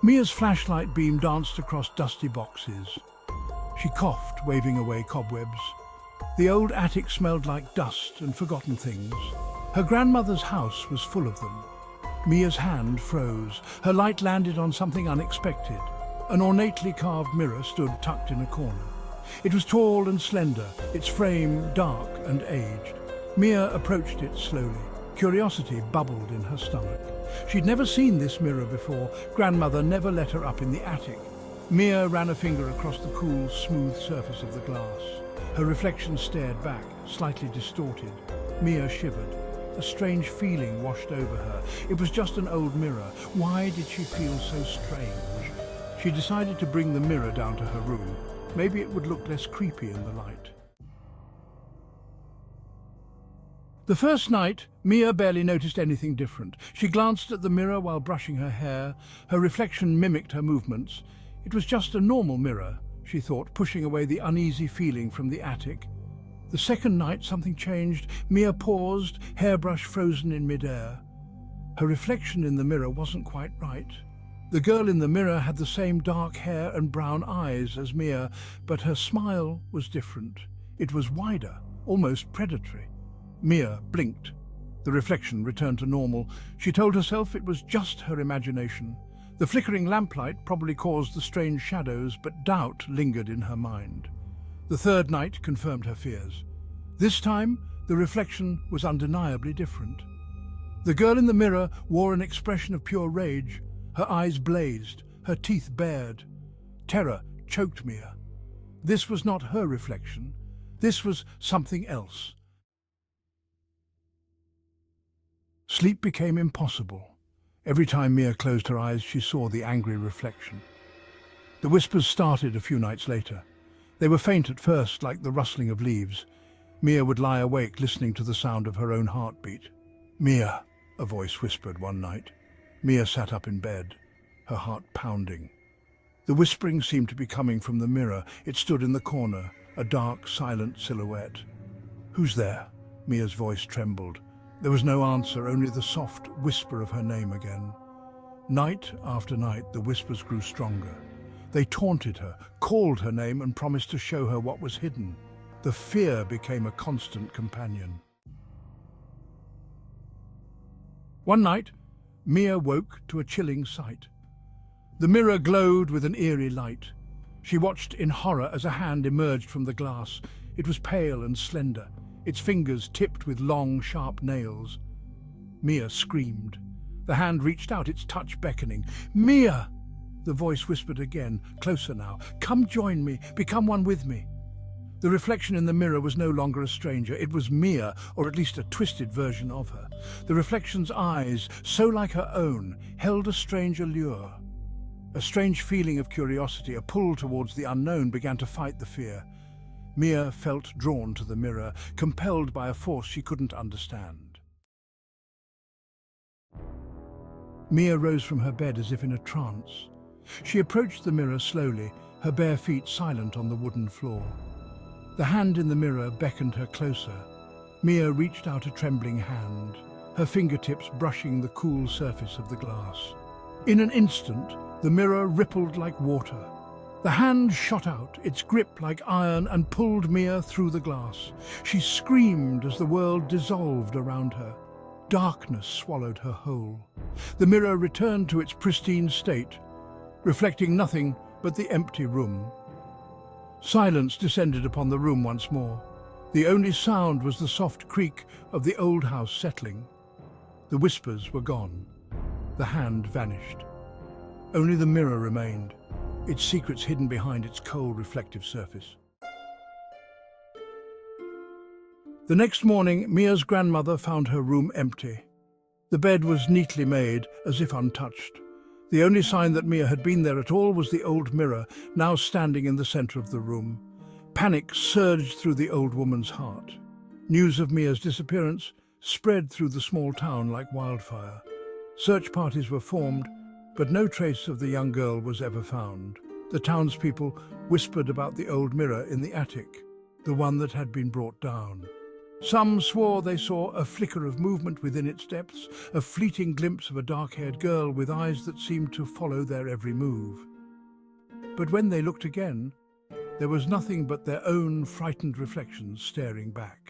Mia's flashlight beam danced across dusty boxes. She coughed, waving away cobwebs. The old attic smelled like dust and forgotten things. Her grandmother's house was full of them. Mia's hand froze. Her light landed on something unexpected. An ornately carved mirror stood tucked in a corner. It was tall and slender, its frame dark and aged. Mia approached it slowly. Curiosity bubbled in her stomach. She'd never seen this mirror before. Grandmother never let her up in the attic. Mia ran a finger across the cool, smooth surface of the glass. Her reflection stared back, slightly distorted. Mia shivered. A strange feeling washed over her. It was just an old mirror. Why did she feel so strange? She decided to bring the mirror down to her room. Maybe it would look less creepy in the light. The first night, Mia barely noticed anything different. She glanced at the mirror while brushing her hair. Her reflection mimicked her movements. It was just a normal mirror, she thought, pushing away the uneasy feeling from the attic. The second night, something changed. Mia paused, hairbrush frozen in midair. Her reflection in the mirror wasn't quite right. The girl in the mirror had the same dark hair and brown eyes as Mia, but her smile was different. It was wider, almost predatory. Mia blinked. The reflection returned to normal. She told herself it was just her imagination. The flickering lamplight probably caused the strange shadows, but doubt lingered in her mind. The third night confirmed her fears. This time, the reflection was undeniably different. The girl in the mirror wore an expression of pure rage. Her eyes blazed, her teeth bared. Terror choked Mia. This was not her reflection. This was something else. Sleep became impossible. Every time Mia closed her eyes, she saw the angry reflection. The whispers started a few nights later. They were faint at first, like the rustling of leaves. Mia would lie awake, listening to the sound of her own heartbeat. "Mia," a voice whispered one night. Mia sat up in bed, her heart pounding. The whispering seemed to be coming from the mirror. It stood in the corner, a dark, silent silhouette. "Who's there?" Mia's voice trembled. There was no answer, only the soft whisper of her name again. Night after night, the whispers grew stronger. They taunted her, called her name, and promised to show her what was hidden. The fear became a constant companion. One night, Mia woke to a chilling sight. The mirror glowed with an eerie light. She watched in horror as a hand emerged from the glass. It was pale and slender, its fingers tipped with long, sharp nails. Mia screamed. The hand reached out, its touch beckoning. "Mia!" The voice whispered again, closer now. "Come join me, become one with me." The reflection in the mirror was no longer a stranger. It was Mia, or at least a twisted version of her. The reflection's eyes, so like her own, held a strange allure. A strange feeling of curiosity, a pull towards the unknown, began to fight the fear. Mia felt drawn to the mirror, compelled by a force she couldn't understand. Mia rose from her bed as if in a trance. She approached the mirror slowly, her bare feet silent on the wooden floor. The hand in the mirror beckoned her closer. Mia reached out a trembling hand, her fingertips brushing the cool surface of the glass. In an instant, the mirror rippled like water. The hand shot out, its grip like iron, and pulled Mia through the glass. She screamed as the world dissolved around her. Darkness swallowed her whole. The mirror returned to its pristine state, reflecting nothing but the empty room. Silence descended upon the room once more. The only sound was the soft creak of the old house settling. The whispers were gone. The hand vanished. Only the mirror remained, its secrets hidden behind its cold, reflective surface. The next morning, Mia's grandmother found her room empty. The bed was neatly made, as if untouched. The only sign that Mia had been there at all was the old mirror, now standing in the center of the room. Panic surged through the old woman's heart. News of Mia's disappearance spread through the small town like wildfire. Search parties were formed, but no trace of the young girl was ever found. The townspeople whispered about the old mirror in the attic, the one that had been brought down. Some swore they saw a flicker of movement within its depths, a fleeting glimpse of a dark-haired girl with eyes that seemed to follow their every move. But when they looked again, there was nothing but their own frightened reflections staring back.